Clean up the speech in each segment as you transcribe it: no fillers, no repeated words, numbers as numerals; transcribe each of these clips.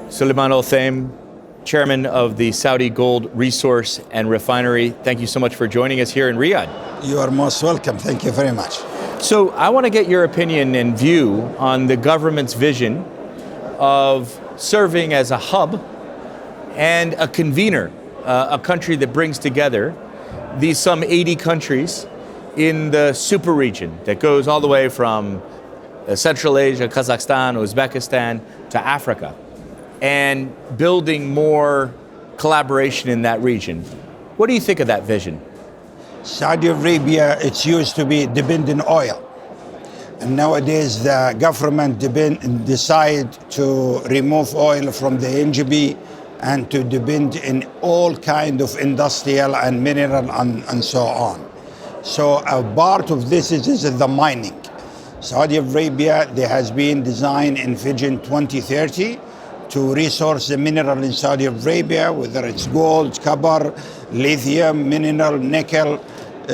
Suliman al-Othaim, chairman of the Saudi Gold Resource and Refinery, thank you so much for joining us here in Riyadh. You are most welcome. Thank you very much. So I want to get your opinion and view on the government's vision of serving as a hub and a convener, a country that brings together these some 80 countries in the super region that goes all the way from Central Asia, Kazakhstan, Uzbekistan to Africa, and building more collaboration in that region. What do you think of that vision? Saudi Arabia, it's used to be dependent on oil. And nowadays the government decide to remove oil from the NGB and to depend in all kind of industrial and mineral and so on. So a part of this is the mining. Saudi Arabia, there has been designed in Vision 2030 to resource the mineral in Saudi Arabia, whether it's gold, copper, lithium, mineral, nickel,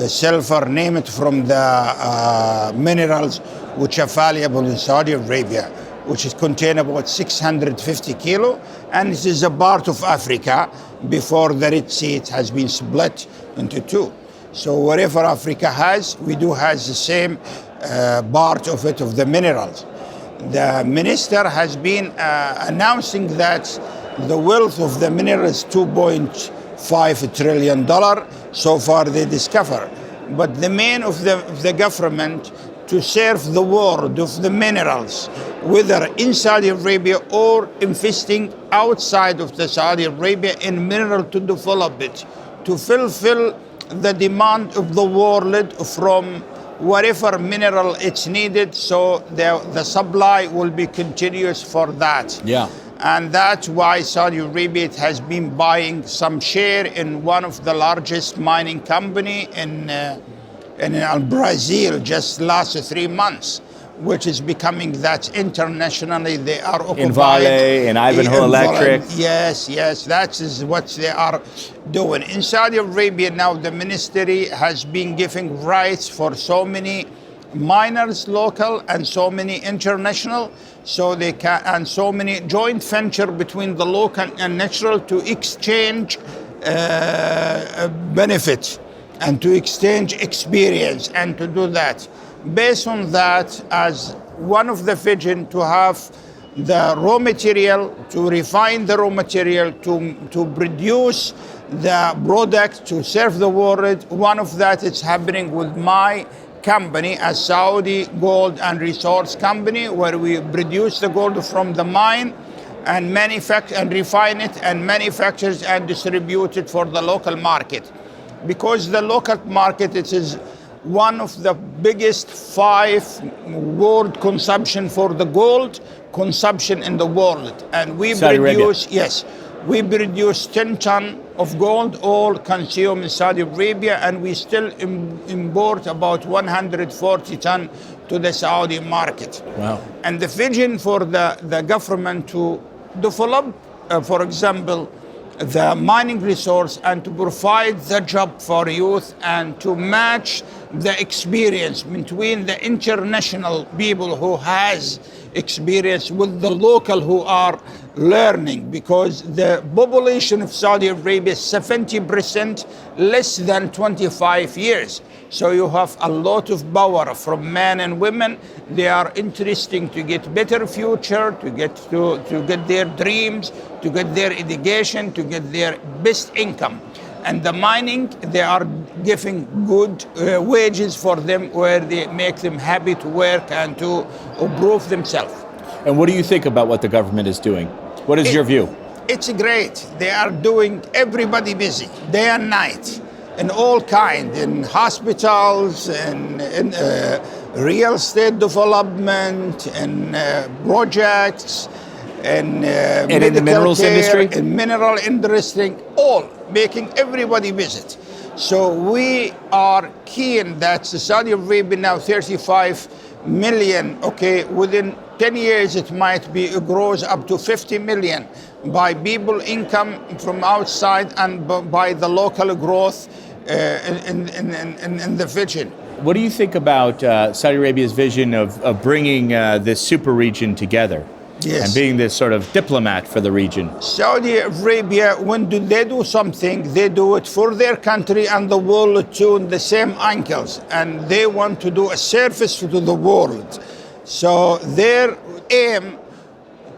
silver, name it, from the minerals which are valuable in Saudi Arabia, which is contain about 650 kilo, and this is a part of Africa. Before the Red Sea, it has been split into two. So wherever Africa has, we do has the same part of it, of the minerals. The minister has been announcing that the wealth of the minerals is $2.5 trillion. So far they discover. But the main of the government to serve the world of the minerals, whether in Saudi Arabia or investing outside of the Saudi Arabia in mineral to develop it, to fulfill the demand of the world from whatever mineral it's needed, so the supply will be continuous for that. Yeah. And that's why Saudi Arabia has been buying some share in one of the largest mining company in Brazil just last 3 months, which is becoming that internationally they are occupied. In Vale, in Ivanhoe Electric. Yes, that is what they are doing. In Saudi Arabia now, the ministry has been giving rights for so many miners local and so many international, so they can, and so many joint venture between the local and natural to exchange benefit and to exchange experience and to do that. Based on that, as one of the vision to have the raw material, to refine the raw material, to produce the product to serve the world, one of that is happening with my company, a Saudi Gold and Resource Company, where we produce the gold from the mine and manufacture and refine it and manufacture and distribute it for the local market. Because the local market, it is one of the biggest 5 world consumption for the gold consumption in the world. And we produce, yes, we produce 10 ton of gold, all consumed in Saudi Arabia, and we still import about 140 ton to the Saudi market. Wow. And the vision for the government to develop, for example, the mining resource and to provide the job for youth and to match the experience between the international people who has experience with the local who are learning, because the population of Saudi Arabia is 70% less than 25 years. So you have a lot of power from men and women. They are interested to get better future, to get their dreams, to get their education, to get their best income. And the mining, they are giving good wages for them, where they make them happy to work and to improve themselves. And what do you think about what the government is doing? What is your view? It's great. They are doing everybody busy, day and night, in all kind, in hospitals, in real estate development, in projects, in in the minerals industry? In mineral industry, all making everybody visit. So we are keen that Saudi Arabia now 35 million, okay, within 10 years it might be, it grows up to 50 million by people income from outside and by the local growth in the vision. What do you think about Saudi Arabia's vision of bringing this super region together? Yes. And being this sort of diplomat for the region? Saudi Arabia, when they do something, they do it for their country and the world too in the same angles. And they want to do a service to the world. So their aim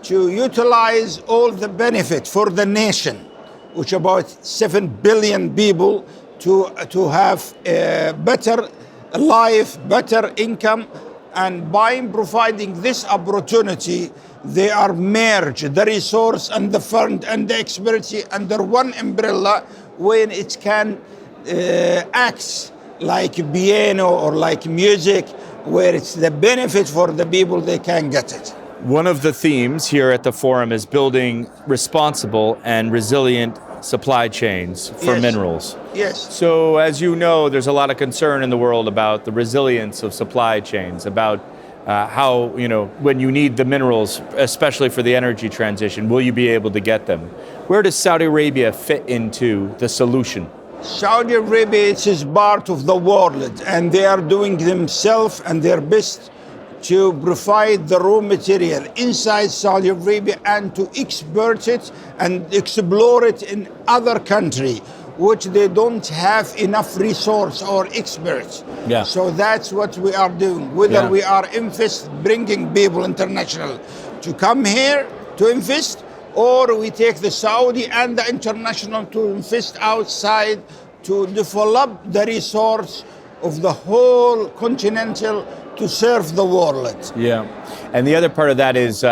to utilize all the benefit for the nation, which about 7 billion people, to have a better life, better income. And by providing this opportunity, they are merged the resource and the fund and the expertise under one umbrella, when it can act like piano or like music, where it's the benefit for the people, they can get it. One of the themes here at the forum is building responsible and resilient supply chains for minerals. Yes. So as you know, there's a lot of concern in the world about the resilience of supply chains, about how, when you need the minerals, especially for the energy transition, will you be able to get them? Where does Saudi Arabia fit into the solution? Saudi Arabia is part of the world, and they are doing themselves and their best to provide the raw material inside Saudi Arabia and to export it and explore it in other countries, which they don't have enough resource or experts. Yeah. So that's what we are doing. Whether we are bringing people international to come here to invest, or we take the Saudi and the international to invest outside to develop the resource of the whole continental to serve the world. Yeah. And the other part of that is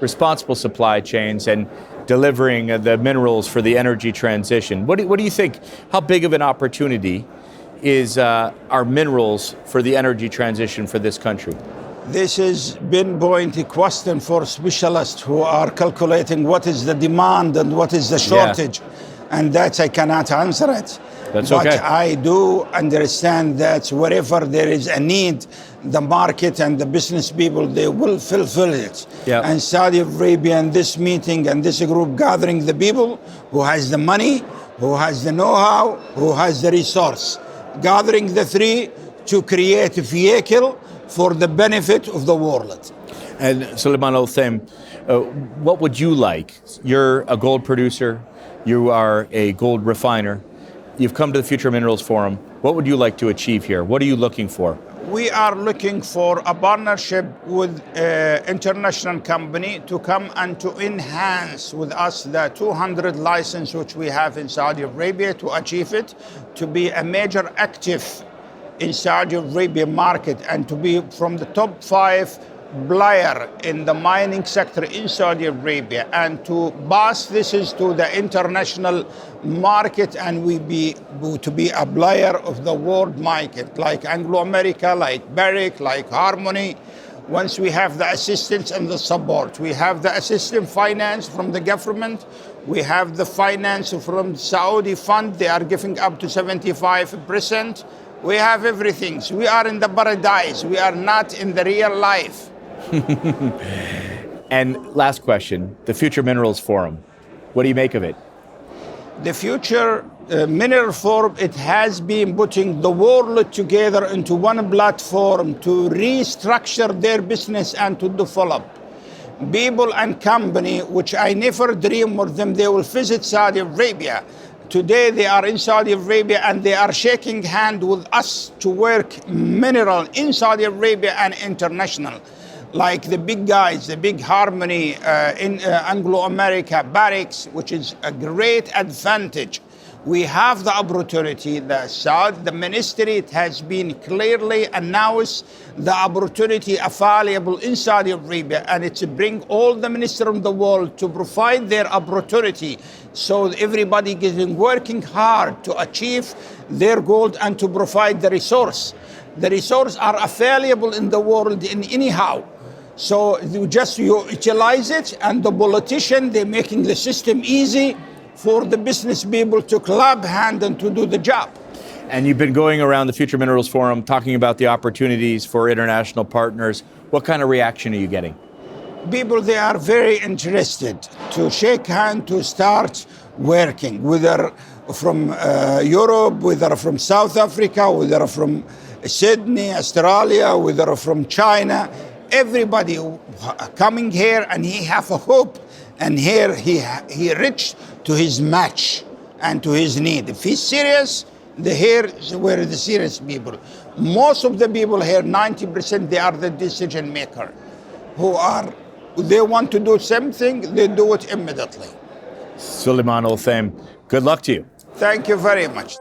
responsible supply chains and delivering the minerals for the energy transition. What do you think? How big of an opportunity is our minerals for the energy transition for this country? This has been a question for specialists who are calculating what is the demand and what is the shortage. And that I cannot answer it. That's but okay. I do understand that wherever there is a need, the market and the business people, they will fulfill it. Yeah. And Saudi Arabia in this meeting and this group gathering the people who has the money, who has the know-how, who has the resource, gathering the three to create a vehicle for the benefit of the world. And Suliman al-othaim, what would you like? You're a gold producer, you are a gold refiner, you've come to the Future Minerals Forum. What would you like to achieve here? What are you looking for? We are looking for a partnership with an international company to come and to enhance with us the 200 license which we have in Saudi Arabia, to achieve it, to be a major active in Saudi Arabia market, and to be from the top 5 player in the mining sector in Saudi Arabia, and to pass this is to the international market, and to be a player of the world market, like Anglo-America, like Barrick, like Harmony. Once we have the assistance and the support, we have the assistance finance from the government, we have the finance from Saudi fund, they are giving up to 75%. We have everything. So we are in the paradise. We are not in the real life. And last question, the Future Minerals Forum. What do you make of it? The Future Mineral Forum, it has been putting the world together into one platform to restructure their business and to develop. People and company, which I never dream of them, they will visit Saudi Arabia. Today they are in Saudi Arabia and they are shaking hand with us to work mineral in Saudi Arabia and international. Like the big guys, the big Harmony in Anglo-America, Barracks, which is a great advantage. We have the opportunity, the ministry, it has been clearly announced the opportunity available in Saudi Arabia, and it's to bring all the ministers of the world to provide their opportunity, so everybody is working hard to achieve their goal and to provide the resource. The resources are available in the world in anyhow. So you just utilize it, and the politician, they're making the system easy for the business people to clap hand and to do the job. And you've been going around the Future Minerals Forum talking about the opportunities for international partners. What kind of reaction are you getting? People, they are very interested to shake hand to start working, whether from Europe, whether from South Africa, whether from Sydney, Australia, whether from China, everybody coming here and he have a hope, and here he reached to his match and to his need. If he's serious, here were the serious people. Most of the people here, 90%, they are the decision maker, they want to do something, they do it immediately. Suliman al-Othaim, good luck to you. Thank you very much.